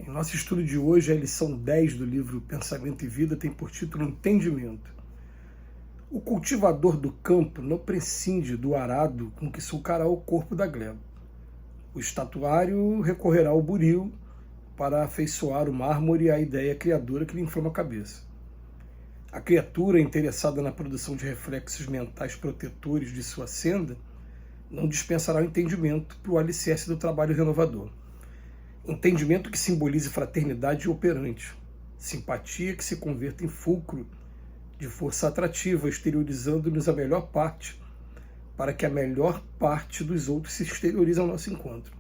Em nosso estudo de hoje, a lição 10 do livro Pensamento e Vida tem por título Entendimento. O cultivador do campo não prescinde do arado com que sulcará o corpo da gleba. O estatuário recorrerá ao buril para afeiçoar o mármore à ideia criadora que lhe inflama a cabeça. A criatura interessada na produção de reflexos mentais protetores de sua senda não dispensará o entendimento para o alicerce do trabalho renovador. Entendimento que simbolize fraternidade operante, simpatia que se converta em fulcro de força atrativa, exteriorizando-nos a melhor parte, para que a melhor parte dos outros se exteriorize ao nosso encontro.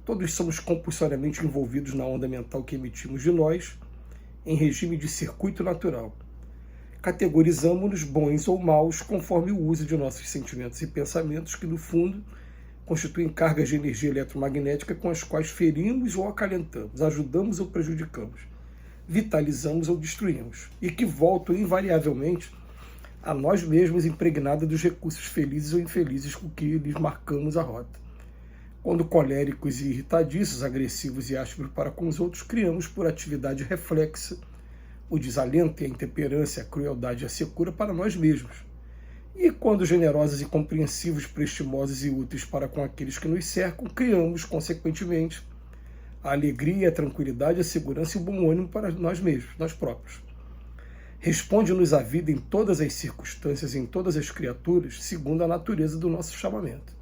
Todos somos compulsoriamente envolvidos na onda mental que emitimos de nós, em regime de circuito natural. Categorizamos-nos bons ou maus conforme o uso de nossos sentimentos e pensamentos, que, no fundo, constituem cargas de energia eletromagnética com as quais ferimos ou acalentamos, ajudamos ou prejudicamos, vitalizamos ou destruímos, e que voltam invariavelmente a nós mesmos impregnada dos recursos felizes ou infelizes com que lhes marcamos a rota. Quando coléricos e irritadiços, agressivos e ásperos para com os outros, criamos por atividade reflexa o desalento e a intemperância, a crueldade e a secura para nós mesmos. E quando generosos e compreensivos, prestimosos e úteis para com aqueles que nos cercam, criamos, consequentemente, a alegria, a tranquilidade, a segurança e o bom ânimo para nós mesmos, nós próprios. Responde-nos a vida em todas as circunstâncias, em todas as criaturas, segundo a natureza do nosso chamamento.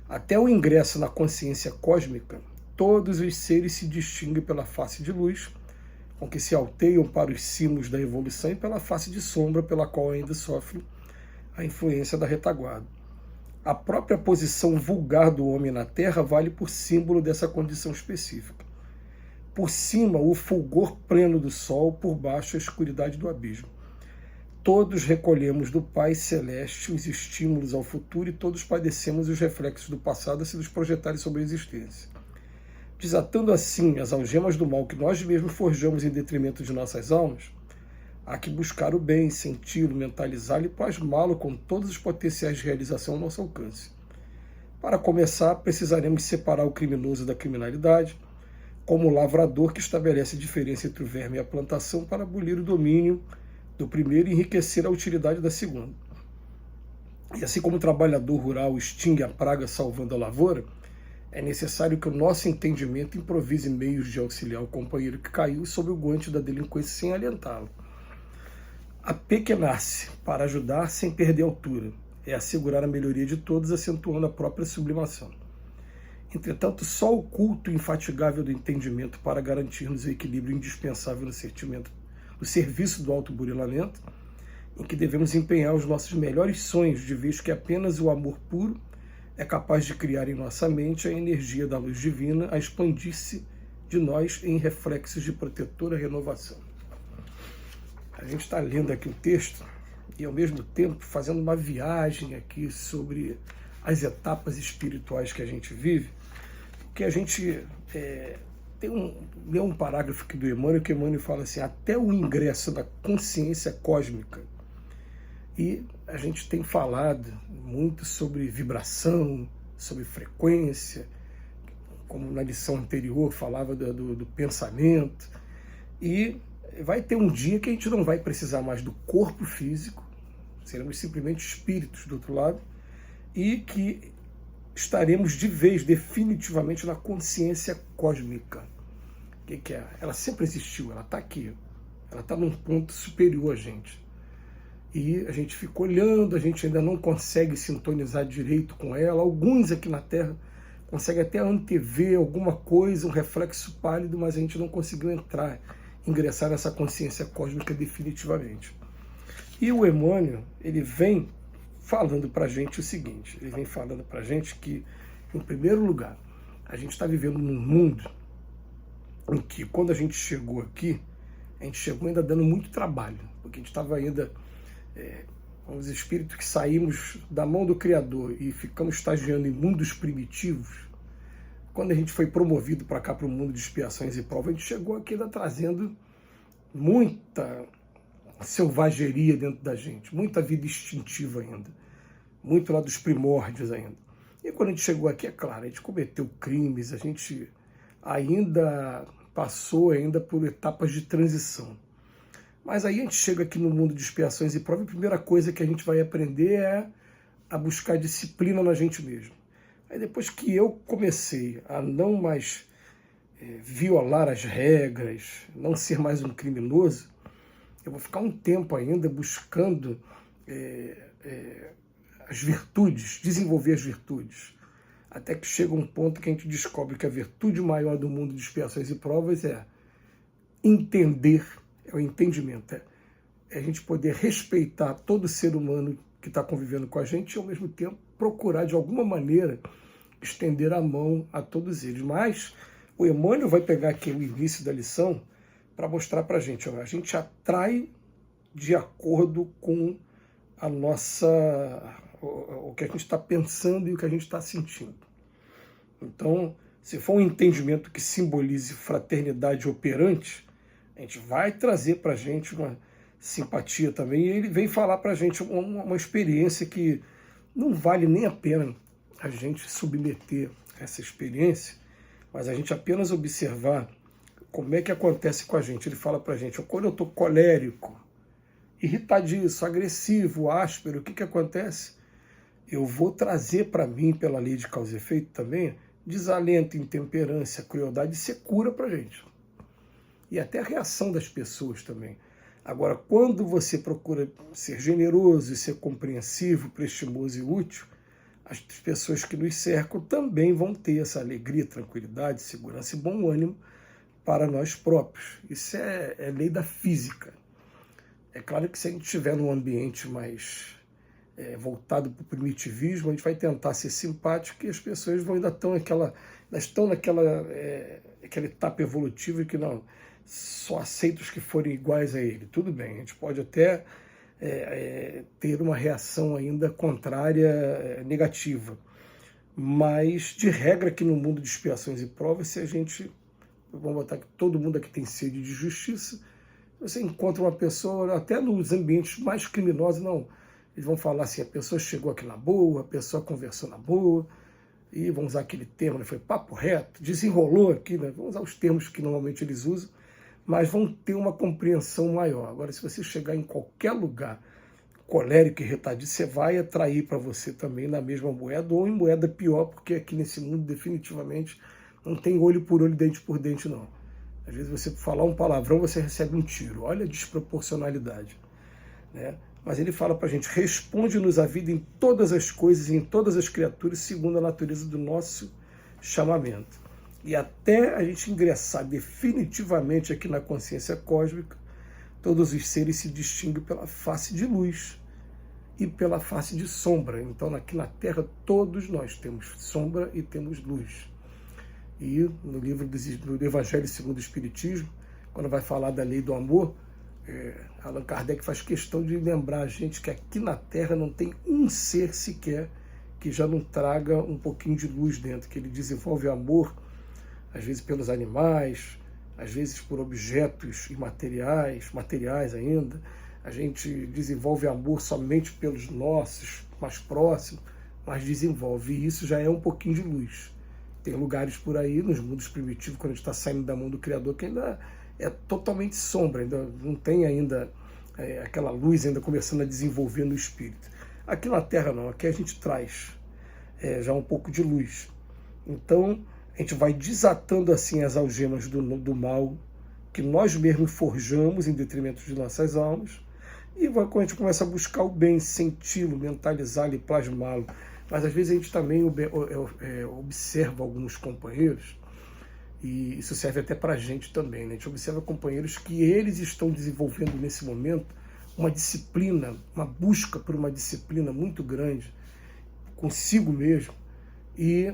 Até o ingresso na consciência cósmica, todos os seres se distinguem pela face de luz, com que se alteiam para os cimos da evolução, e pela face de sombra, pela qual ainda sofrem a influência da retaguarda. A própria posição vulgar do homem na Terra vale por símbolo dessa condição específica. Por cima, o fulgor pleno do sol, por baixo, a escuridade do abismo. Todos recolhemos do Pai Celeste os estímulos ao futuro e todos padecemos os reflexos do passado a se nos projetarem sobre a existência. Desatando assim as algemas do mal que nós mesmos forjamos em detrimento de nossas almas, há que buscar o bem, senti-lo, mentalizá-lo e plasmá-lo com todos os potenciais de realização ao nosso alcance. Para começar, precisaremos separar o criminoso da criminalidade, como o lavrador que estabelece a diferença entre o verme e a plantação para abolir o domínio do primeiro e enriquecer a utilidade da segunda. E assim como o trabalhador rural extingue a praga salvando a lavoura, é necessário que o nosso entendimento improvise meios de auxiliar o companheiro que caiu sob o guante da delinquência sem alentá-lo. Apequenar-se para ajudar sem perder altura é assegurar a melhoria de todos, acentuando a própria sublimação. Entretanto, só o culto infatigável do entendimento para garantir-nos o equilíbrio indispensável no serviço do autoburilamento, em que devemos empenhar os nossos melhores sonhos, de vez que apenas o amor puro é capaz de criar em nossa mente a energia da luz divina a expandir-se de nós em reflexos de protetora renovação. A gente está lendo aqui o texto e, ao mesmo tempo, fazendo uma viagem aqui sobre as etapas espirituais que a gente vive, porque a gente leu um parágrafo aqui do Emmanuel, que Emmanuel fala assim: até o ingresso da consciência cósmica. E a gente tem falado muito sobre vibração, sobre frequência, como na lição anterior falava do pensamento, e vai ter um dia que a gente não vai precisar mais do corpo físico, seremos simplesmente espíritos do outro lado, e que estaremos de vez, definitivamente, na consciência cósmica. O que é? Ela sempre existiu, ela está aqui, ela está num ponto superior a gente. E a gente fica olhando, a gente ainda não consegue sintonizar direito com ela. Alguns aqui na Terra conseguem até antever alguma coisa, um reflexo pálido, mas a gente não conseguiu ingressar nessa consciência cósmica definitivamente. E o Emmanuel, ele vem falando para a gente o seguinte, ele vem falando para a gente que, em primeiro lugar, a gente está vivendo num mundo em que, quando a gente chegou aqui, a gente chegou ainda dando muito trabalho, porque a gente estava ainda, os espíritos que saímos da mão do Criador e ficamos estagiando em mundos primitivos. Quando a gente foi promovido para cá, para o mundo de expiações e provas, a gente chegou aqui ainda trazendo muita selvageria dentro da gente, muita vida instintiva ainda, muito lá dos primórdios ainda. E quando a gente chegou aqui, é claro, a gente cometeu crimes, a gente ainda passou ainda por etapas de transição. Mas aí a gente chega aqui no mundo de expiações e provas, e a primeira coisa que a gente vai aprender é a buscar disciplina na gente mesmo. Aí depois que eu comecei a não mais violar as regras, não ser mais um criminoso, eu vou ficar um tempo ainda buscando as virtudes, desenvolver as virtudes, até que chega um ponto que a gente descobre que a virtude maior do mundo de expiações e provas é entender, é o entendimento, é a gente poder respeitar todo ser humano que está convivendo com a gente e, ao mesmo tempo, procurar, de alguma maneira, estender a mão a todos eles. Mas o Emmanuel vai pegar aqui o início da lição para mostrar para a gente gente atrai de acordo com a nossa, o que a gente está pensando e o que a gente está sentindo. Então, se for um entendimento que simbolize fraternidade operante, a gente vai trazer para a gente uma simpatia também, e ele vem falar para a gente uma experiência que não vale nem a pena a gente submeter essa experiência, mas a gente apenas observar como é que acontece com a gente. Ele fala para a gente, quando eu estou colérico, irritadiço, agressivo, áspero, o que acontece? Eu vou trazer para mim, pela lei de causa e efeito também, desalento, intemperância, crueldade, isso é cura para a gente. E até a reação das pessoas também. Agora, quando você procura ser generoso e ser compreensivo, prestimoso e útil, as pessoas que nos cercam também vão ter essa alegria, tranquilidade, segurança e bom ânimo para nós próprios. Isso é lei da física. É claro que se a gente estiver num ambiente mais voltado para o primitivismo, a gente vai tentar ser simpático e as pessoas ainda estão naquela etapa evolutiva que não só aceita os que forem iguais a ele. Tudo bem, a gente pode até ter uma reação ainda contrária, negativa. Mas, de regra, aqui no mundo de expiações e provas, se a gente, vamos botar que todo mundo aqui tem sede de justiça, você encontra uma pessoa, até nos ambientes mais criminosos, não, eles vão falar assim, a pessoa chegou aqui na boa, a pessoa conversou na boa, e vão usar aquele termo, né, foi papo reto, desenrolou aqui, né, vão usar os termos que normalmente eles usam, mas vão ter uma compreensão maior. Agora, se você chegar em qualquer lugar colérico e retardado, você vai atrair para você também na mesma moeda, ou em moeda pior, porque aqui nesse mundo definitivamente não tem olho por olho, dente por dente, não. Às vezes você falar um palavrão, você recebe um tiro. Olha a desproporcionalidade, né? Mas ele fala para a gente, responde-nos a vida em todas as coisas e em todas as criaturas, segundo a natureza do nosso chamamento. E até a gente ingressar definitivamente aqui na consciência cósmica, todos os seres se distinguem pela face de luz e pela face de sombra. Então, aqui na Terra, todos nós temos sombra e temos luz. E no livro do Evangelho segundo o Espiritismo, quando vai falar da lei do amor, Allan Kardec faz questão de lembrar a gente que aqui na Terra não tem um ser sequer que já não traga um pouquinho de luz dentro, que ele desenvolve amor, às vezes pelos animais, às vezes por objetos imateriais, materiais ainda. A gente desenvolve amor somente pelos nossos mais próximos, mas desenvolve, e isso já é um pouquinho de luz. Tem lugares por aí, nos mundos primitivos, quando a gente está saindo da mão do Criador, que ainda é totalmente sombra, ainda não tem ainda aquela luz ainda começando a desenvolver no espírito. Aqui na Terra não, aqui a gente traz já um pouco de luz. Então, a gente vai desatando assim as algemas do mal, que nós mesmos forjamos em detrimento de nossas almas, e quando a gente começa a buscar o bem, senti-lo, mentalizá-lo e plasmá-lo. Mas às vezes a gente também observa alguns companheiros, e isso serve até para a gente também, né? A gente observa companheiros que eles estão desenvolvendo nesse momento uma disciplina, uma busca por uma disciplina muito grande consigo mesmo, e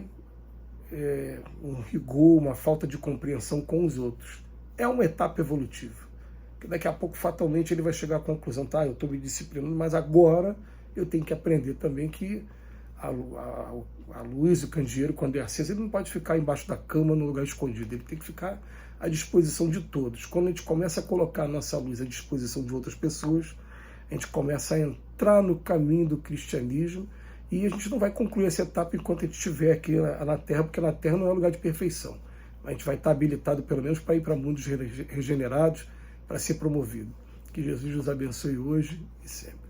um rigor, uma falta de compreensão com os outros. É uma etapa evolutiva, que daqui a pouco fatalmente ele vai chegar à conclusão, tá, eu estou me disciplinando, mas agora eu tenho que aprender também que a luz, o candeeiro, quando é aceso, ele não pode ficar embaixo da cama, no lugar escondido, ele tem que ficar à disposição de todos. Quando a gente começa a colocar a nossa luz à disposição de outras pessoas, a gente começa a entrar no caminho do cristianismo, e a gente não vai concluir essa etapa enquanto a gente estiver aqui na Terra, porque na Terra não é lugar de perfeição. a gente vai estar habilitado pelo menos para ir para mundos regenerados, para ser promovido. Que Jesus nos abençoe hoje e sempre.